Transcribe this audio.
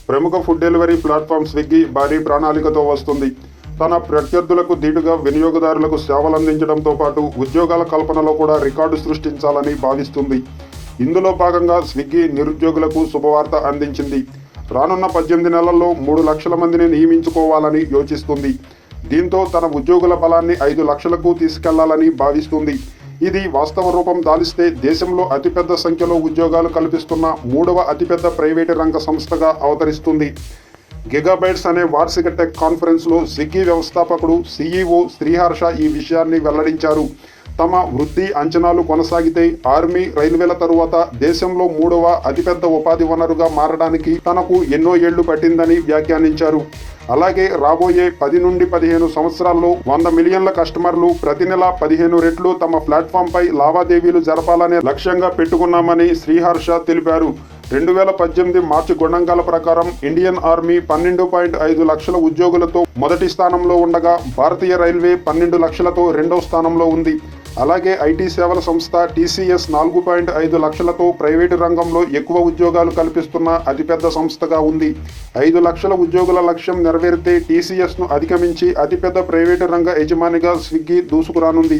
ప్రముఖ food delivery platform Swiggy భారీ ప్రణాళికతో వస్తుంది. తన ప్రత్యర్థులకు ధీటుగా వినియోగదారులకు సేవలందించడంతో పాటు ఉద్యోగాల కల్పనలో కూడా రికార్డు సృష్టించాలని భావిస్తుంది. ఇందులో భాగంగా స్విగ్గీ నిరుద్యోగులకు శుభవార్త అందించింది. రానున్న 18 నెలల్లో 3 లక్షల మందిని నియమించుకోవాలని యోచిస్తుంది. దీంతో తన ఉద్యోగుల బలాన్ని 5 లక్షలకు తీసుకెళ్లాలని భావిస్తుంది. ఇది వాస్తవ రూపం దాలిస్తే దేశంలో అతిపెద్ద సంఖ్యలో ఉద్యోగాలు కల్పిస్తున్న 3వ అతిపెద్ద ప్రైవేటు రంగ సంస్థగా అవతరిస్తుంది. గిగాబైట్స్ అనే వార్షిక టెక్ కాన్ఫరెన్స్లో స్విగ్గీ వ్యవస్థాపకుడు CEO శ్రీహర్ష ఈ విషయాన్ని వెల్లడించారు. తమ వృద్ధి అంచనాలు కొనసాగితే ఆర్మీ, రైల్వేల తరువాత దేశంలో 3వ అతిపెద్ద ఉపాధి వనరుగా మారడానికి తనకు ఎన్నో ఏళ్లు పట్టిందని వ్యాఖ్యానించారు. అలాగే రాబోయే 10 నుండి 15 సంవత్సరాల్లో 100 మిలియన్ల కస్టమర్లు ప్రతి నెల 15 రెట్లు తమ ప్లాట్ఫామ్పై లావాదేవీలు జరపాలనే లక్ష్యంగా పెట్టుకున్నామని శ్రీహర్ష తెలిపారు. 2018 మార్చి గణాంకాల ప్రకారం ఇండియన్ ఆర్మీ 12.5 లక్షల ఉద్యోగులతో మొదటి స్థానంలో ఉండగా భారతీయ రైల్వే 12 లక్షలతో రెండో స్థానంలో ఉంది. అలాగే ఐటీ సేవల సంస్థ TCS 4.5 లక్షలతో ప్రైవేటు రంగంలో ఎక్కువ ఉద్యోగాలు కల్పిస్తున్న అతిపెద్ద సంస్థగా ఉంది. 5 లక్షల ఉద్యోగుల లక్ష్యం నెరవేరితే TCSను అధిగమించి అతిపెద్ద ప్రైవేటు రంగ యజమానిగా స్విగ్గీ దూసుకురానుంది.